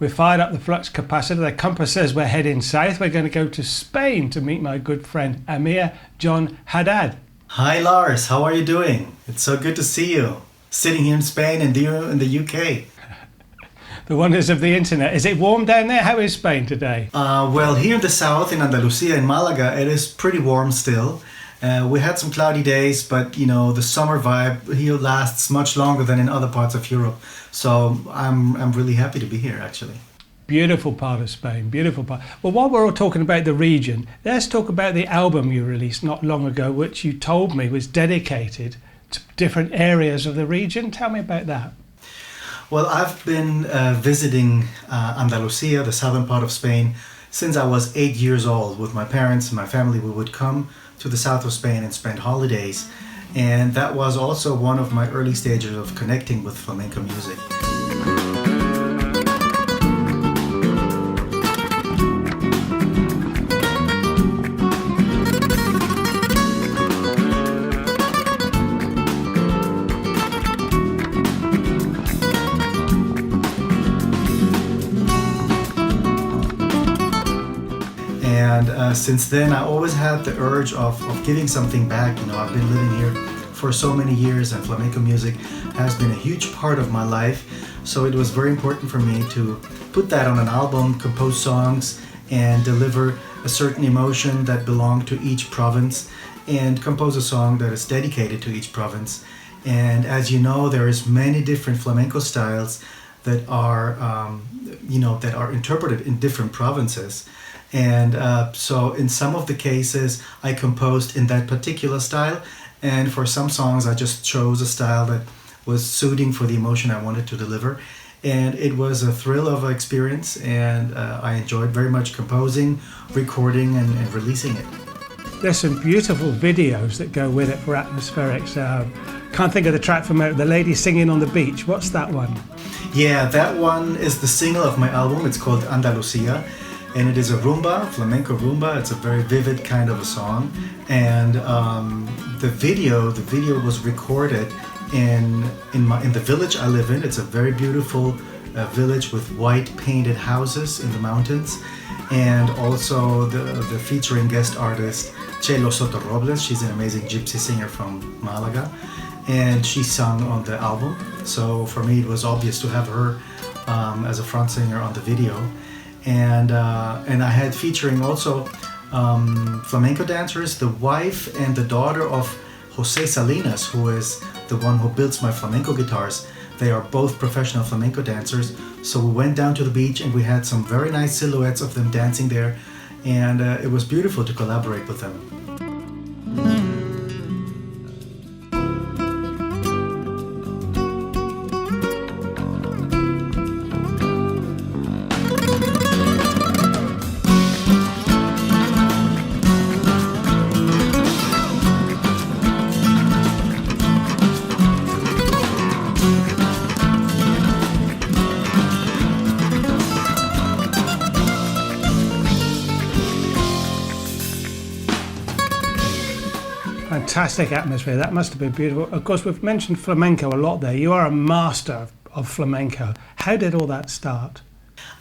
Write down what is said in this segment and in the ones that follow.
We've fired up the flux capacitor. The compass says we're heading south. We're going to go to Spain to meet my good friend Amir John Haddad. Hi Lars, how are you doing? It's so good to see you. Sitting here in Spain and you in the UK. The wonders of the internet. Is it warm down there? How is Spain today? Well, here in the south, in Andalusia, in Malaga, it is pretty warm still. We had some cloudy days, but the summer vibe here lasts much longer than in other parts of Europe. So I'm really happy to be here, actually. Beautiful part of Spain, beautiful part. Well, while we're all talking about the region, let's talk about the album you released not long ago, which you told me was dedicated to different areas of the region. Tell me about that. Well, I've been visiting Andalusia, the southern part of Spain, since I was 8 years old. With my parents and my family, we would come to the south of Spain and spend holidays. And that was also one of my early stages of connecting with flamenco music. And since then, I always had the urge of giving something back. I've been living here for so many years, and flamenco music has been a huge part of my life. So it was very important for me to put that on an album, compose songs, and deliver a certain emotion that belonged to each province, and compose a song that is dedicated to each province. And as you know, there is many different flamenco styles that are, that are interpreted in different provinces. And so in some of the cases, I composed in that particular style. And for some songs, I just chose a style that was suiting for the emotion I wanted to deliver. And it was a thrill of an experience. And I enjoyed very much composing, recording, and releasing it. There's some beautiful videos that go with it for atmospherics. Can't think of the track from The Lady Singing on the Beach. What's that one? Yeah, that one is the single of my album. It's called Andalusia. And it is a rumba, flamenco rumba. It's a very vivid kind of a song. And the video was recorded in the village I live in. It's a very beautiful village with white painted houses in the mountains. And also the featuring guest artist, Chelo Soto Robles. She's an amazing gypsy singer from Malaga. And she sung on the album. So for me, it was obvious to have her as a front singer on the video. And I had featuring also flamenco dancers, the wife and the daughter of Jose Salinas, who is the one who builds my flamenco guitars. They are both professional flamenco dancers. So we went down to the beach and we had some very nice silhouettes of them dancing there. And it was beautiful to collaborate with them. Fantastic atmosphere. That must have been beautiful. Of course, we've mentioned flamenco a lot there. You are a master of flamenco. How did all that start?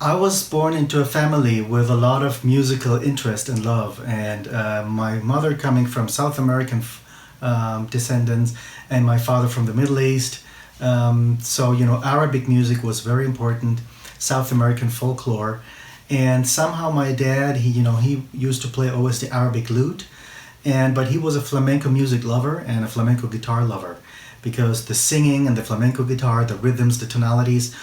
I was born into a family with a lot of musical interest and love. And my mother coming from South American descendants and my father from the Middle East. So, Arabic music was very important, South American folklore. And somehow my dad, he used to play always the Arabic lute. But he was a flamenco music lover and a flamenco guitar lover, because the singing and the flamenco guitar, the rhythms, the tonalities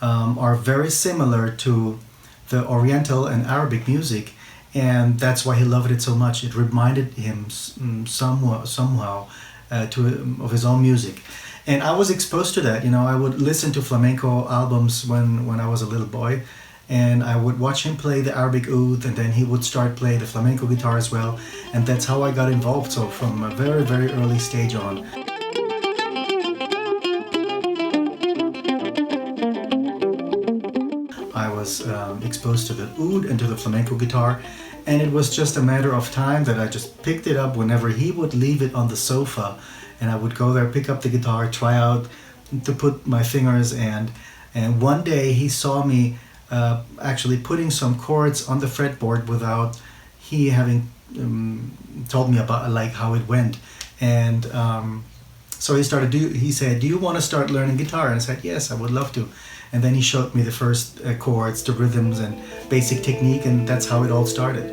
are very similar to the Oriental and Arabic music, and that's why he loved it so much. It reminded him somehow of his own music. And I was exposed to that. I would listen to flamenco albums when I was a little boy. And I would watch him play the Arabic oud, and then he would start playing the flamenco guitar as well. And that's how I got involved, so from a very, very early stage on. I was exposed to the oud and to the flamenco guitar, and it was just a matter of time that I just picked it up whenever he would leave it on the sofa. And I would go there, pick up the guitar, try out to put my fingers, and one day he saw me actually putting some chords on the fretboard without he having told me about like how it went. And so he said, do you want to start learning guitar? And I said, yes, I would love to. And then he showed me the first chords, the rhythms and basic technique, and that's how it all started.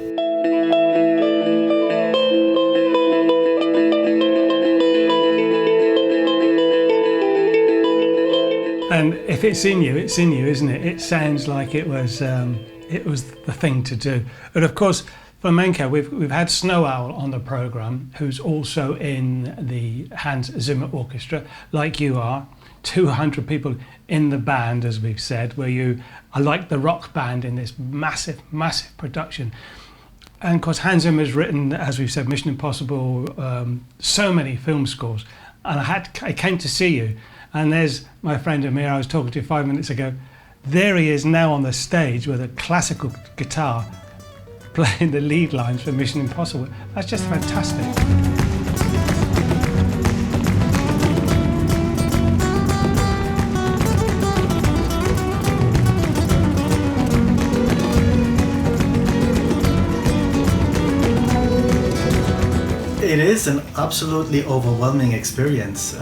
And if it's in you, isn't it? It sounds like it was the thing to do. But of course, flamenco, we've had Snow Owl on the program, who's also in the Hans Zimmer Orchestra, like you are. 200 people in the band, as we've said, where you are like the rock band in this massive production. And of course, Hans Zimmer's written, as we've said, Mission Impossible, so many film scores. And I came to see you, and there's my friend Amir I was talking to 5 minutes ago. There he is now on the stage with a classical guitar playing the lead lines for Mission Impossible. That's just fantastic. It is an absolutely overwhelming experience,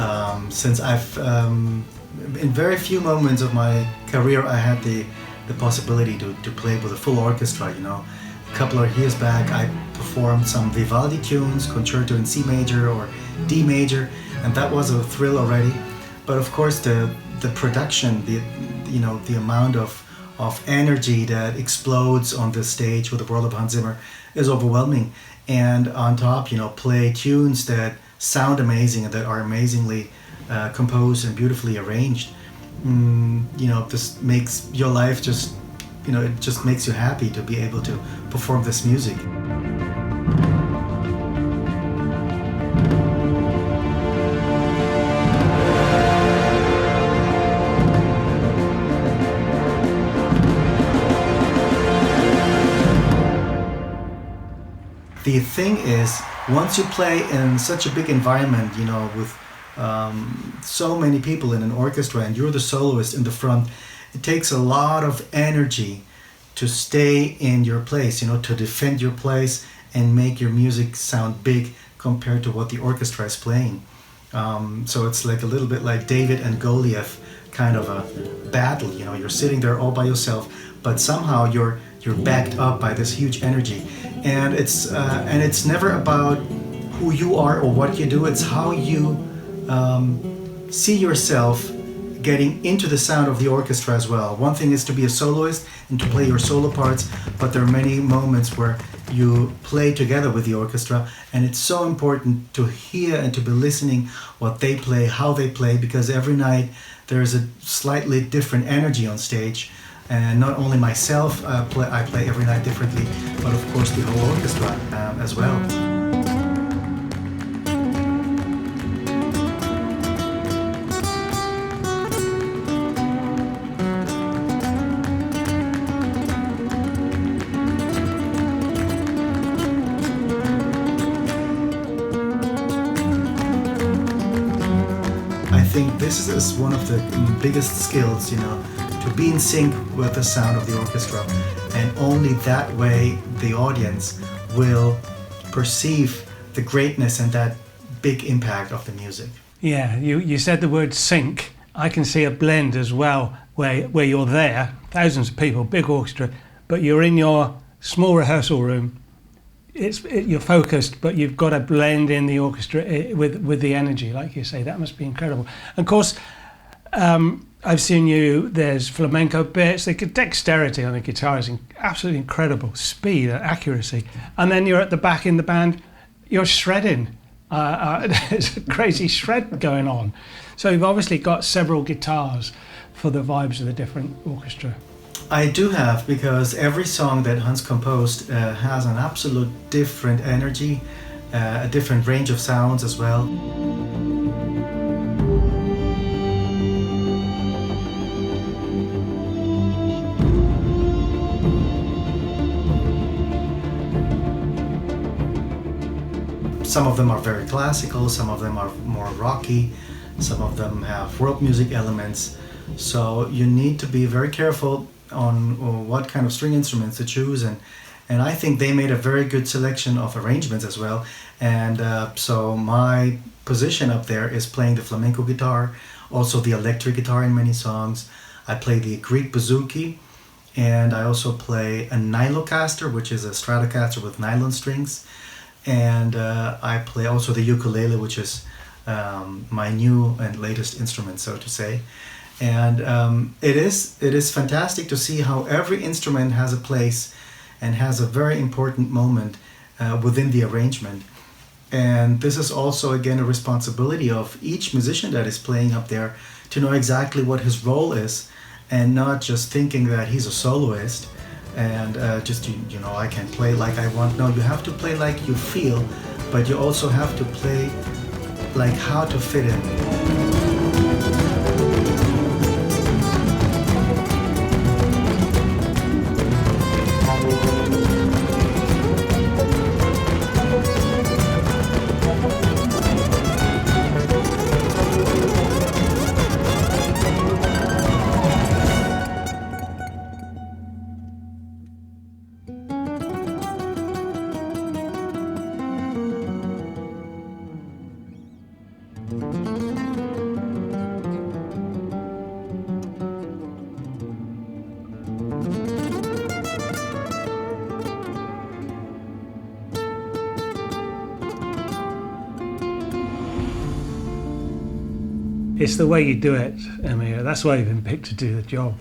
since I've, in very few moments of my career, I had the possibility to play with a full orchestra, you know. A couple of years back, I performed some Vivaldi tunes, concerto in C major or D major, and that was a thrill already. But of course, the production, the amount of energy that explodes on the stage with the world of Hans Zimmer is overwhelming. And on top, play tunes that sound amazing and that are amazingly composed and beautifully arranged. This makes your life just, it just makes you happy to be able to perform this music. The thing is, once you play in such a big environment, with so many people in an orchestra and you're the soloist in the front, it takes a lot of energy to stay in your place, to defend your place and make your music sound big compared to what the orchestra is playing. So it's like a little bit like David and Goliath kind of a battle, you're sitting there all by yourself, but somehow you're backed up by this huge energy. And it's never about who you are or what you do, it's how you see yourself getting into the sound of the orchestra as well. One thing is to be a soloist and to play your solo parts, but there are many moments where you play together with the orchestra, and it's so important to hear and to be listening what they play, how they play, because every night there's a slightly different energy on stage. And not only myself, I play every night differently, but of course the whole orchestra as well. I think this is one of the biggest skills, to be in sync with the sound of the orchestra, and only that way the audience will perceive the greatness and that big impact of the music. Yeah, you said the word sync. I can see a blend as well, where you're there, thousands of people, big orchestra, but you're in your small rehearsal room. You're focused, but you've got to blend in the orchestra with the energy, like you say. That must be incredible. And of course, I've seen you, there's flamenco bits, the dexterity on the guitar is absolutely incredible, speed and accuracy. And then you're at the back in the band, you're shredding. There's a crazy shred going on. So you've obviously got several guitars for the vibes of the different orchestra. I do have, because every song that Hans composed has an absolute different energy, a different range of sounds as well. Some of them are very classical, some of them are more rocky, some of them have world music elements. So you need to be very careful on what kind of string instruments to choose, and I think they made a very good selection of arrangements as well. And so my position up there is playing the flamenco guitar, also the electric guitar in many songs. I play the Greek bouzouki, and I also play a Nylocaster, which is a Stratocaster with nylon strings. And I play also the ukulele, which is my new and latest instrument, so to say. And it is fantastic to see how every instrument has a place and has a very important moment within the arrangement. And this is also, again, a responsibility of each musician that is playing up there to know exactly what his role is, and not just thinking that he's a soloist and I can play like I want. No, you have to play like you feel, but you also have to play like how to fit in. It's the way you do it, Amir. That's why you've been picked to do the job.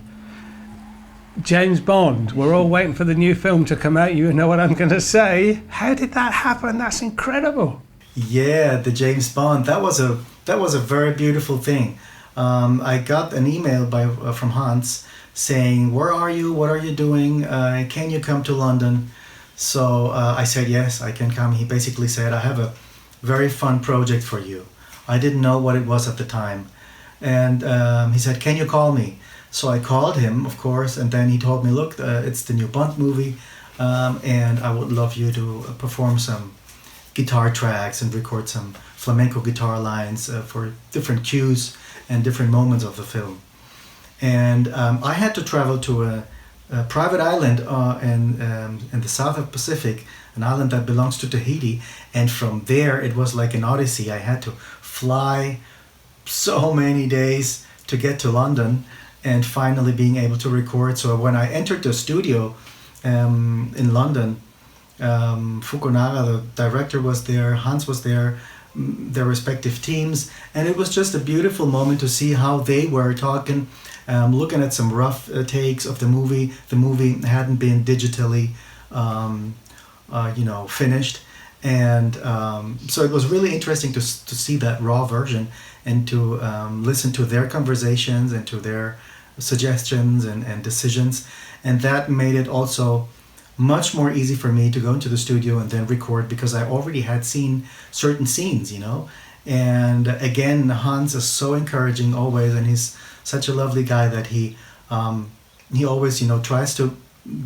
James Bond, we're all waiting for the new film to come out. You know what I'm going to say. How did that happen? That's incredible. Yeah, the James Bond. That was a very beautiful thing. I got an email from Hans saying, "Where are you? What are you doing? Can you come to London?" So I said, "Yes, I can come." He basically said, "I have a very fun project for you." I didn't know what it was at the time. And he said, "Can you call me?" So I called him, of course, and then he told me, "Look, it's the new Bond movie, and I would love you to perform some guitar tracks and record some flamenco guitar lines for different cues and different moments of the film." And I had to travel to a private island in the south of Pacific, an island that belongs to Tahiti, and from there it was like an odyssey. I had to fly so many days to get to London and finally being able to record. So when I entered the studio in London, Fukunaga, the director, was there, Hans was there, their respective teams, and it was just a beautiful moment to see how they were talking, looking at some rough takes of the movie. The movie hadn't been digitally finished, and so it was really interesting to see that raw version and to listen to their conversations and to their suggestions and decisions, and that made it also much more easy for me to go into the studio and then record, because I already had seen certain scenes, and again, Hans is so encouraging always, and he's such a lovely guy that he always tries to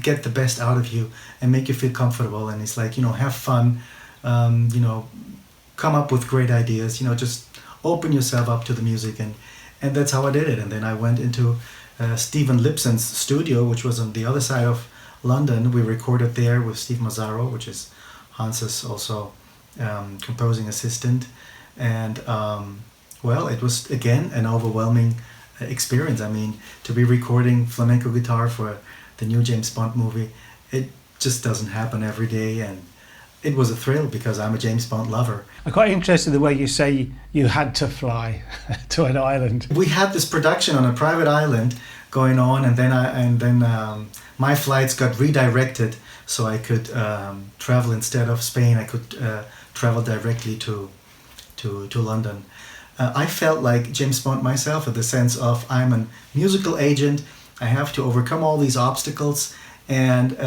get the best out of you and make you feel comfortable, and he's like, have fun, come up with great ideas, just open yourself up to the music, and that's how I did it. And then I went into Stephen Lipson's studio, which was on the other side of London. We recorded there with Steve Mazzaro, which is Hans's also composing assistant, and it was again an overwhelming experience. I mean, to be recording flamenco guitar for the new James Bond movie, it just doesn't happen every day, and it was a thrill because I'm a James Bond lover. I'm quite interested in the way you say you had to fly to an island. We had this production on a private island going on, and then my flights got redirected, so I could travel instead of Spain. I could travel directly to London. I felt like James Bond myself, in the sense of I'm a musical agent. I have to overcome all these obstacles, and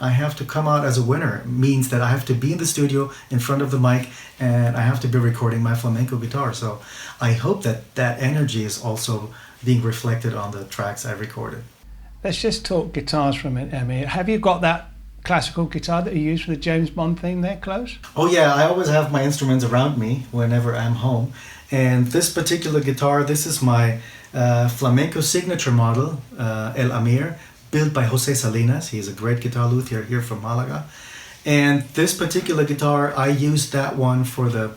I have to come out as a winner. It means that I have to be in the studio in front of the mic, and I have to be recording my flamenco guitar. So I hope that energy is also being reflected on the tracks I recorded. Let's just talk guitars for a minute, Emmy. Have you got that classical guitar that you use for the James Bond theme there close? Oh yeah, I always have my instruments around me whenever I'm home. And this particular guitar, this is my flamenco signature model, El Amir, built by Jose Salinas. He is a great guitar luthier here from Malaga. And this particular guitar, I used that one for the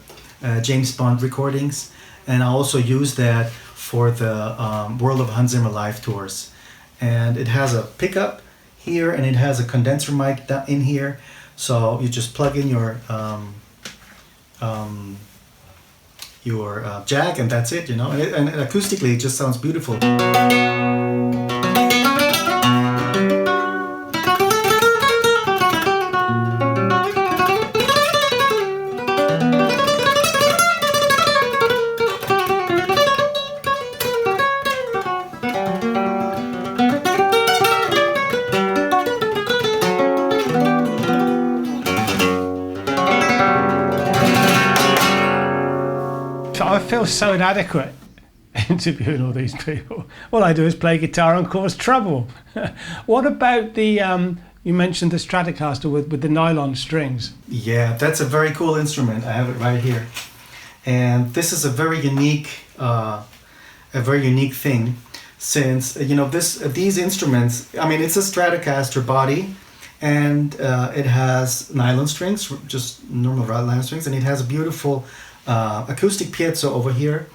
James Bond recordings, and I also used that for the World of Hans Zimmer live tours. And it has a pickup here, and it has a condenser mic in here. So you just plug in your jack, and that's it, you know. And acoustically, it just sounds beautiful. I feel so inadequate interviewing all these people. All I do is play guitar and cause trouble. What about the, you mentioned the Stratocaster with the nylon strings. Yeah, that's a very cool instrument. I have it right here. And this is a very unique thing, since, you know, these instruments, I mean, it's a Stratocaster body, and it has nylon strings, just normal nylon strings, and it has a beautiful acoustic piezo over here,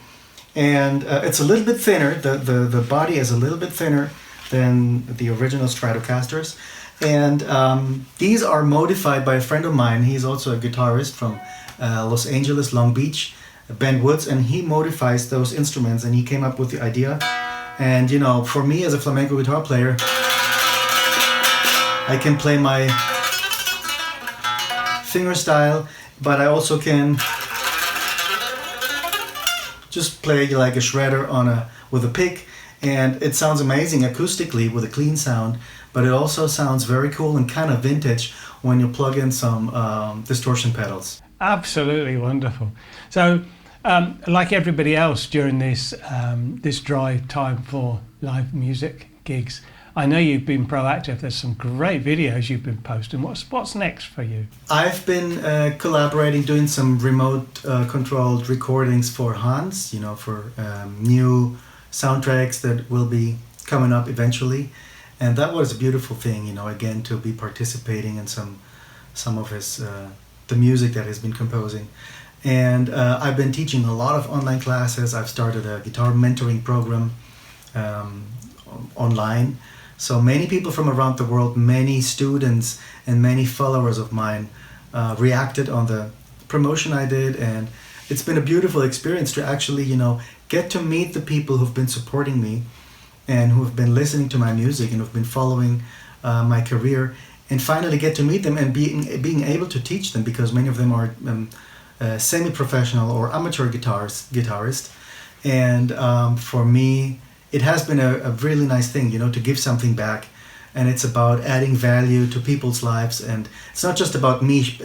and it's a little bit thinner. The body is a little bit thinner than the original Stratocasters, and these are modified by a friend of mine. He's also a guitarist from Los Angeles, Long Beach, Ben Woods, and he modifies those instruments, and he came up with the idea. And you know, for me as a flamenco guitar player, I can play my finger style, but I also can just play like a shredder with a pick, and it sounds amazing acoustically with a clean sound, but it also sounds very cool and kind of vintage when you plug in some distortion pedals. Absolutely wonderful. So, like everybody else during this dry time for live music gigs, I know you've been proactive. There's some great videos you've been posting. What's next for you? I've been collaborating, doing some remote controlled recordings for Hans, you know, for new soundtracks that will be coming up eventually. And that was a beautiful thing, you know, again, to be participating in some of his the music that he's been composing. And I've been teaching a lot of online classes. I've started a guitar mentoring program online. So many people from around the world, many students and many followers of mine reacted on the promotion I did, and it's been a beautiful experience to actually, you know, get to meet the people who've been supporting me and who've been listening to my music and who've been following my career, and finally get to meet them and being able to teach them, because many of them are semi-professional or amateur guitarists, and for me, it has been a really nice thing, you know, to give something back. And it's about adding value to people's lives. And it's not just about me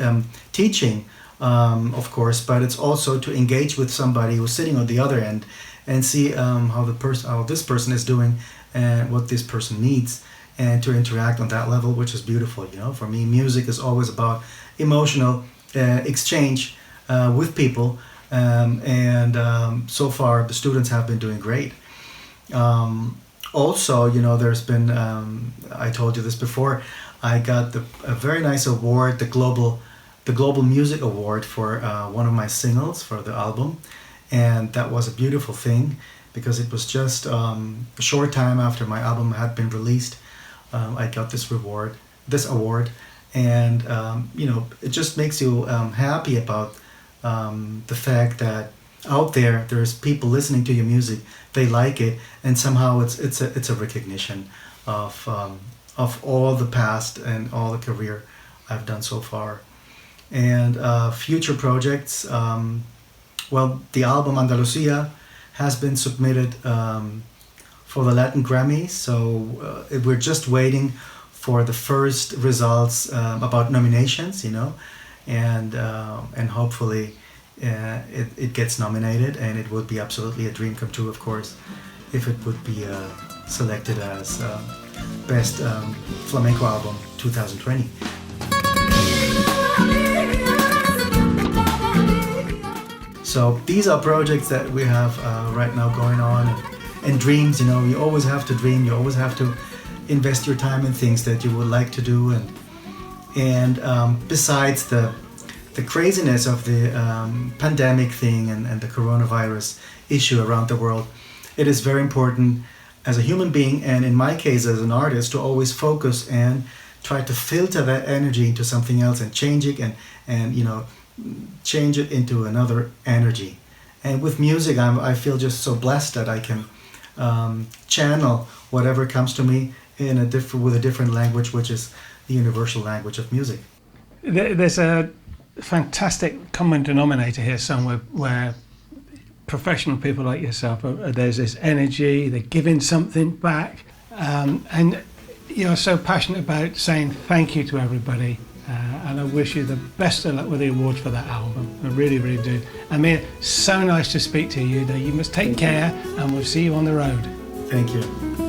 teaching, of course, but it's also to engage with somebody who's sitting on the other end and see how this person is doing and what this person needs, and to interact on that level, which is beautiful. You know, for me, music is always about emotional exchange with people. So far, the students have been doing great. Also, you know, there's been, I told you this before, I got a very nice award, the Global Music Award for one of my singles for the album. And that was a beautiful thing, because it was just a short time after my album had been released. I got this award, and you know, it just makes you happy about the fact that out there's people listening to your music, they like it, and somehow it's a recognition of all the past and all the career I've done so far. And future projects, well, the album Andalusia has been submitted for the Latin Grammys, so we're just waiting for the first results about nominations, you know, and hopefully it gets nominated, and it would be absolutely a dream come true, of course, if it would be selected as Best Flamenco Album 2020. So these are projects that we have right now going on, and dreams, you know, you always have to dream, you always have to invest your time in things that you would like to do, and besides the craziness of the pandemic thing and the coronavirus issue around the world, it is very important as a human being, and in my case as an artist, to always focus and try to filter that energy into something else and change it and change it into another energy. And with music, I feel just so blessed that I can channel whatever comes to me with a different language, which is the universal language of music. There's a fantastic common denominator here somewhere where professional people like yourself, there's this energy, they're giving something back, and you're so passionate about saying thank you to everybody, and I wish you the best of luck with the awards for that album. I really, really do. Amir, so nice to speak to you. You must take care, and we'll see you on the road. Thank you.